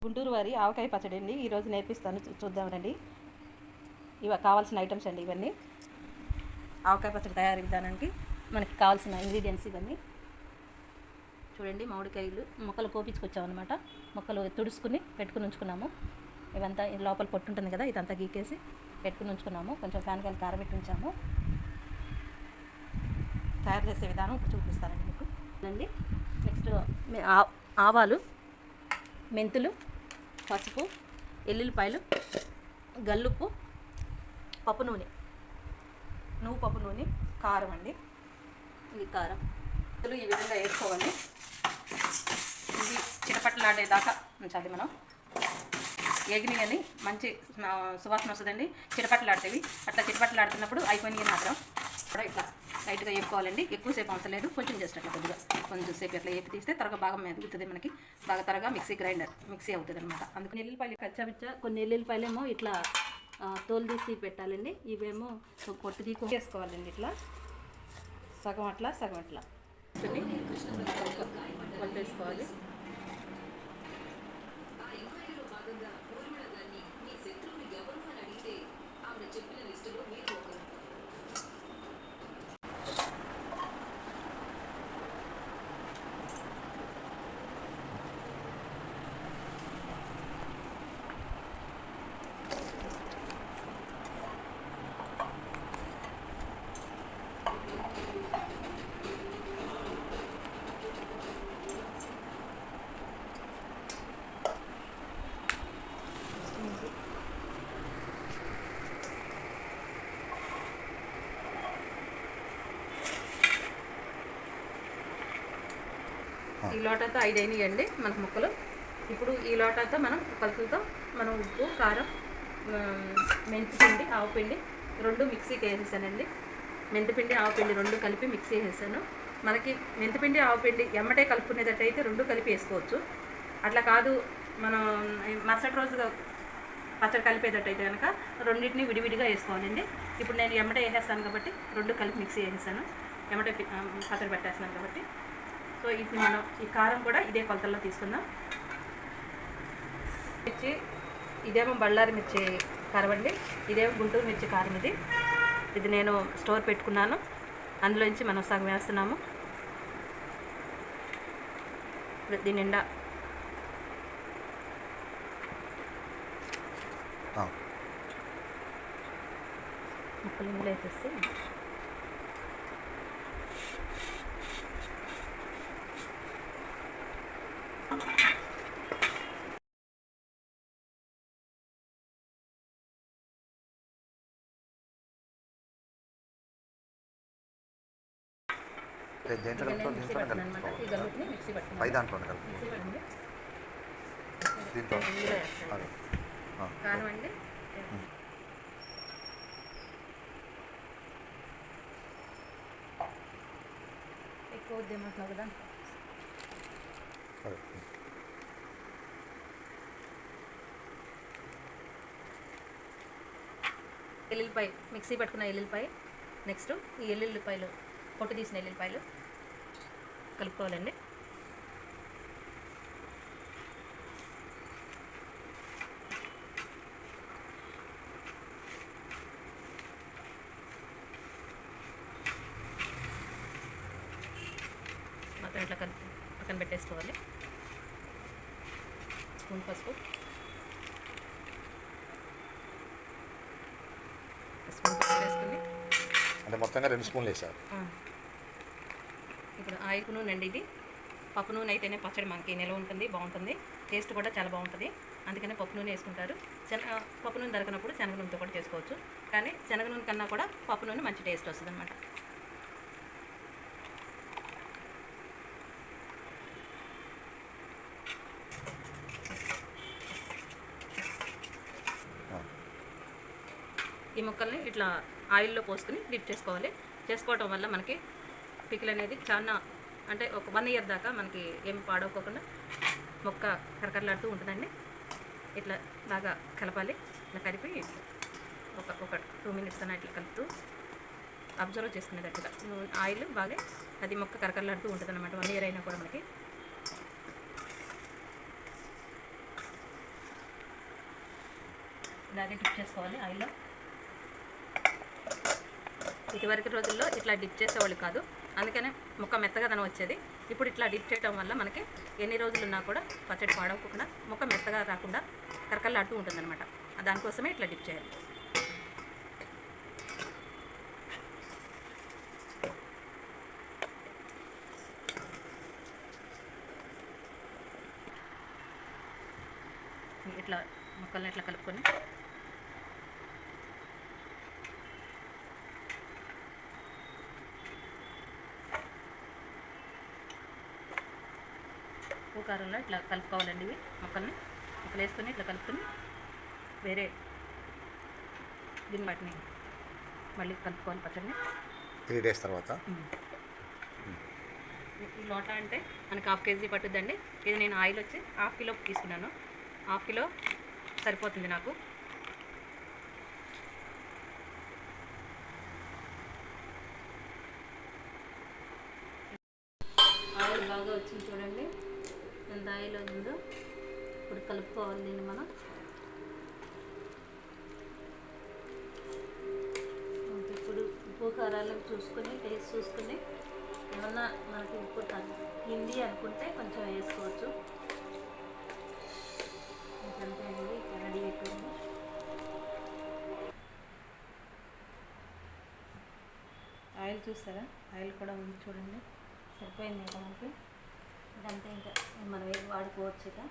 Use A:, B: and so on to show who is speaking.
A: గుంటూరు వారి ఆవకాయ పచ్చడి అండి. ఈరోజు నేర్పిస్తాను, చూద్దాం రండి. ఇవి కావాల్సిన ఐటమ్స్ అండి. ఇవన్నీ ఆవకాయ పచ్చడి తయారీ విధానానికి మనకి కావాల్సిన ఇంగ్రీడియంట్స్ ఇవన్నీ చూడండి. మామిడికాయలు మొక్కలు కోపించుకొచ్చామన్నమాట. మొక్కలు తుడుచుకుని పెట్టుకుని ఉంచుకున్నాము. ఇవంతా లోపల పొట్టు ఉంటుంది కదా, ఇదంతా గీకేసి పెట్టుకుని ఉంచుకున్నాము. కొంచెం ఫ్యాన్కాయలు కారబెట్టి ఉంచాము. తయారు చేసే విధానం చూపిస్తానండి మీకు అండి. నెక్స్ట్ ఆవాలు, మెంతులు, పసుపు, ఎల్లుల్లిపాయలు, గల్లుప్పు, పప్పు నూనె, నువ్వు పప్పు నూనె, కారం అండి. ఇది కారం ఈ విధంగా వేసుకోవాలి. ఇది చిటపట్లాడేదాకా ఉంచాలి మనం. ఎగిని అని మంచి సువాసన వస్తుందండి. చిటపట్లాడతాయి. అట్లా చిటపట్లాడుతున్నప్పుడు అయిపోయినాయి మాత్రం కూడా ఇట్లా లైట్గా వేపుకోవాలండి. ఎక్కువసేపు అవసరం లేదు, కొంచెం జస్ట్ అట్లా కొద్దిగా కొంచెం సేపు అట్లా వేపి తీస్తే త్వరగా బాగా మెదుగుతుంది. మనకి బాగా త్వరగా మిక్సీ అవుతుంది అనమాట. అందుకని ఎల్లుల్లిపాయలు కచ్చాపిచ్చా కొన్ని ఎల్లుల్లిపాయలేమో ఇట్లా తోలు తీసి పెట్టాలండి. ఇవేమో పొట్టు తీసి వేసుకోవాలండి. ఇట్లా సగం అట్లా సగం అట్లా వేసుకోవాలి. ఈ లోటాతో 5 అయినాయండి మనకు ముక్కలు. ఇప్పుడు ఈ లోటాతో మనం కొలతలతో మనం ఉప్పు, కారం, మెంతిపిండి, ఆవపిండి రెండు మిక్సీకి వేసేసానండి. మెంతిపిండి, ఆవపిండి రెండు కలిపి మిక్సీ వేసాను. మనకి మెంతిపిండి, ఆవపిండి ఎమ్మటే కలుపుకునేటట్టయితే రెండు కలిపి వేసుకోవచ్చు. అట్లా కాదు మనం మరుసటి రోజుగా పచ్చడి కలిపేటట్టయితే కనుక రెండింటిని విడివిడిగా వేసుకోవాలండి. ఇప్పుడు నేను ఎమ్మటే వేసేస్తాను కాబట్టి రెండు కలిపి మిక్సీ వేసేసాను. ఎమ్మటే పచ్చడి పెట్టేస్తున్నాను కాబట్టి. సో ఇప్పుడు మనం ఈ కారం కూడా ఇదే కొలతల్లో తీసుకుందాం. మిర్చి ఇదేమో బళ్ళారి మిర్చి కారం అండి. ఇదేమో గుంటూరు మిర్చి కారం. ఇది నేను స్టోర్ పెట్టుకున్నాను. అందులోంచి మనం సగం వేస్తున్నాము. దీని నిండా ముక్కలు ఇందులో వేసేసి కారం అండి. ఎక్కువ వద్దేమంటున్నావు కదా. ఎల్లుల్లిపాయ మిక్సీ పట్టుకున్న ఎల్లుల్లిపాయ. నెక్స్ట్ ఈ ఎల్లుల్లిపాయలు పొట్టు తీసిన ఎల్లుల్లిపాయలు కలుపుకోవాలండి. మొత్తం ఇట్లా పక్కన పెట్టేసుకోవాలి. స్పూన్ పసుపు, వేసుకుని
B: అంటే మొత్తంగా 2 స్పూన్లు వేసారు.
A: ఇప్పుడు ఆయిల్ నూనె అండి. ఇది పప్పు నూనె అయితేనే పచ్చడి మనకి నిల్వ ఉంటుంది, బాగుంటుంది. టేస్ట్ కూడా చాలా బాగుంటుంది. అందుకనే పప్పు నూనె వేసుకుంటారు. పప్పు నూనె దొరకనప్పుడు శనగ నూనెతో కూడా చేసుకోవచ్చు. కానీ శనగ నూనె కన్నా కూడా పప్పు నూనె మంచి టేస్ట్ వస్తుంది అన్నమాట. ఈ ముక్కల్ని ఇట్లా ఆయిల్లో పోసుకుని డిప్ చేసుకోవాలి. చేసుకోవటం వల్ల మనకి పికిల్ అనేది చాలా అంటే ఒక 1 ఇయర్ దాకా మనకి ఏం పాడవకోకుండా మొక్క కరకరలాడుతూ ఉంటుందండి. ఇట్లా బాగా కలపాలి. ఇట్లా కలిపి ఒక 2 మినిట్స్ అన్న ఇట్లా కలుపుతూ అబ్జర్వ్ చేసుకునేటట్టుగా ఆయిల్ బాగా అది మొక్క కరకరలాడుతూ ఉంటుంది అన్నమాట. 1 ఇయర్ అయినా కూడా మనకి ఇలాగే డిప్ చేసుకోవాలి ఆయిల్లో. ఇదివరకు రోజుల్లో ఇట్లా డిప్ చేసేవాళ్ళు కాదు, అందుకనే ముక్క మెత్తగా దనం వచ్చేది. ఇప్పుడు ఇట్లా డిప్ చేయడం వల్ల మనకి ఎన్ని రోజులు ఉన్నా కూడా పచ్చడి పాడవకుండా ముక్క మెత్తగా రాకుండా కరకల్లాడుతూ ఉంటుందన్నమాట. దానికోసమే ఇట్లా డిప్ చేయాలి. ఇట్లా ముక్కల్ని ఇట్లా కలుపుకొని ఉప్పు కారంలో ఇట్లా కలుపుకోవాలండి. ఇవి ముక్కల్ని వేసుకొని ఇట్లా కలుపుకొని వేరే దీన్ని వాటిని మళ్ళీ కలుపుకోవాలి పచ్చడిని
B: 3 days తర్వాత.
A: ఈ లోటా అంటే మనకి 1/2 kg పట్టుద్దండి. ఇది నేను ఆయిల్ వచ్చి 1/2 kilo తీసుకున్నాను. 1/2 kilo సరిపోతుంది నాకు. ఆయిల్ బాగా వచ్చింది చూడండి, ఎంత ఆయిల్ ఉందో. ఇప్పుడు కలుపుకోవాలి దీన్ని మనం. ఇప్పుడు ఉప్పు కారాలు చూసుకొని టేస్ట్ చూసుకొని ఏమన్నా మనకి ఉప్పు తగ్గింది అనుకుంటే కొంచెం వేసుకోవచ్చు. అంతే అండి, రెడీ అయిపోయింది. ఆయిల్ చూస్తారా, ఆయిల్ కూడా ఉంది చూడండి, సరిపోయింది ఇంకా మనకి. ఇదంతా ఇంకా మనం వాడుకోవచ్చు. ఇక